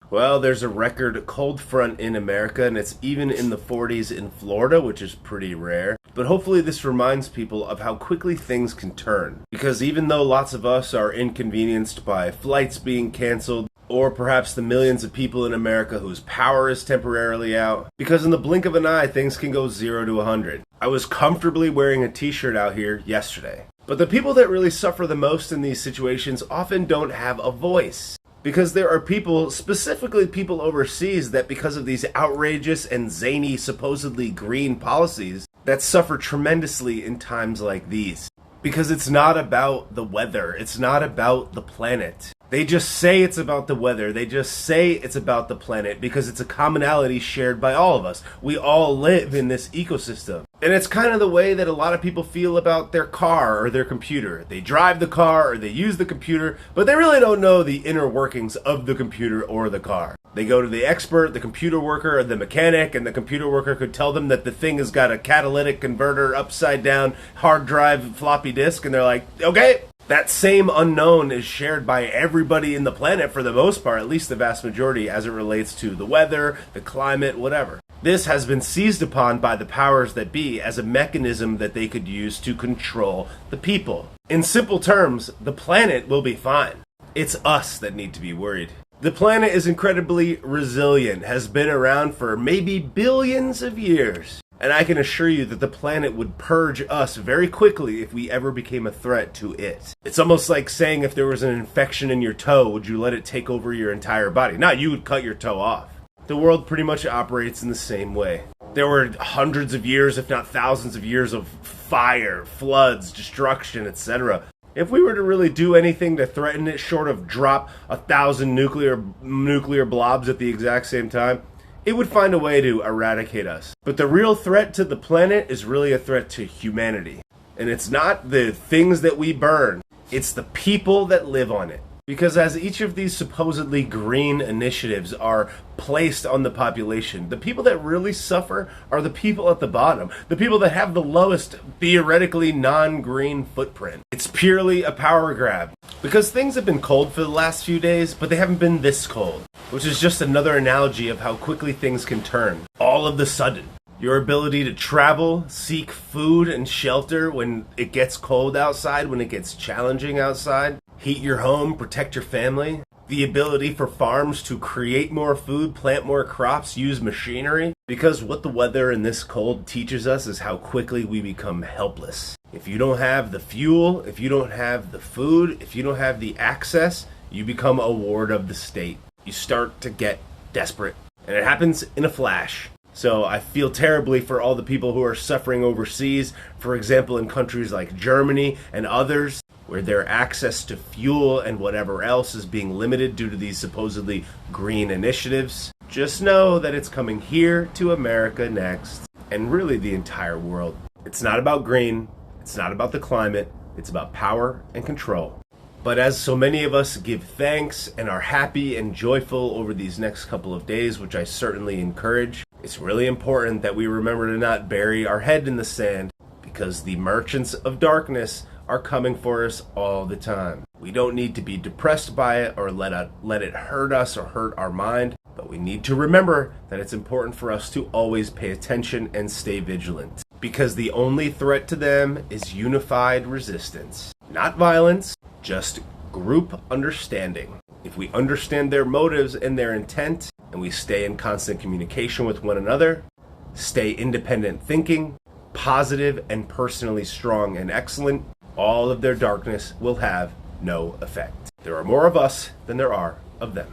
Well, there's a record cold front in America, and it's even in the 40s in Florida, which is pretty rare. But hopefully this reminds people of how quickly things can turn. Because even though lots of us are inconvenienced by flights being canceled, or perhaps the millions of people in America whose power is temporarily out, because in the blink of an eye, things can go 0 to 100. I was comfortably wearing a t-shirt out here yesterday. But the people that really suffer the most in these situations often don't have a voice. Because there are people, specifically people overseas, that because of these outrageous and zany, supposedly green policies, that suffer tremendously in times like these. Because it's not about the weather, it's not about the planet. They just say it's about the weather, they just say it's about the planet because it's a commonality shared by all of us. We all live in this ecosystem. And it's kind of the way that a lot of people feel about their car or their computer. They drive the car or they use the computer, but they really don't know the inner workings of the computer or the car. They go to the expert, the computer worker, or the mechanic, and the computer worker could tell them that the thing has got a catalytic converter, upside down, hard drive, floppy disk, and they're like, okay. That same unknown is shared by everybody in the planet for the most part, at least the vast majority, as it relates to the weather, the climate, whatever. This has been seized upon by the powers that be as a mechanism that they could use to control the people. In simple terms, the planet will be fine. It's us that need to be worried. The planet is incredibly resilient, has been around for maybe billions of years. And I can assure you that the planet would purge us very quickly if we ever became a threat to it. It's almost like saying if there was an infection in your toe, would you let it take over your entire body? No, you would cut your toe off. The world pretty much operates in the same way. There were hundreds of years, if not thousands of years of fire, floods, destruction, etc. If we were to really do anything to threaten it short of drop 1,000 nuclear blobs at the exact same time, it would find a way to eradicate us. But the real threat to the planet is really a threat to humanity. And it's not the things that we burn, it's the people that live on it. Because as each of these supposedly green initiatives are placed on the population, the people that really suffer are the people at the bottom. The people that have the lowest, theoretically non-green footprint. It's purely a power grab. Because things have been cold for the last few days, but they haven't been this cold. Which is just another analogy of how quickly things can turn. All of the sudden. Your ability to travel, seek food and shelter when it gets cold outside, when it gets challenging outside. Heat your home, protect your family. The ability for farms to create more food, plant more crops, use machinery. Because what the weather in this cold teaches us is how quickly we become helpless. If you don't have the fuel, if you don't have the food, if you don't have the access, you become a ward of the state. You start to get desperate. And it happens in a flash. So I feel terribly for all the people who are suffering overseas, for example, in countries like Germany and others, where their access to fuel and whatever else is being limited due to these supposedly green initiatives. Just know that it's coming here to America next, and really the entire world. It's not about green, it's not about the climate, it's about power and control. But as so many of us give thanks and are happy and joyful over these next couple of days, which I certainly encourage, it's really important that we remember to not bury our head in the sand, because the merchants of darkness are coming for us all the time. We don't need to be depressed by it or let it hurt us or hurt our mind, but we need to remember that it's important for us to always pay attention and stay vigilant. Because the only threat to them is unified resistance. Not violence, just group understanding. If we understand their motives and their intent, and we stay in constant communication with one another, stay independent thinking, positive and personally strong and excellent, all of their darkness will have no effect. There are more of us than there are of them.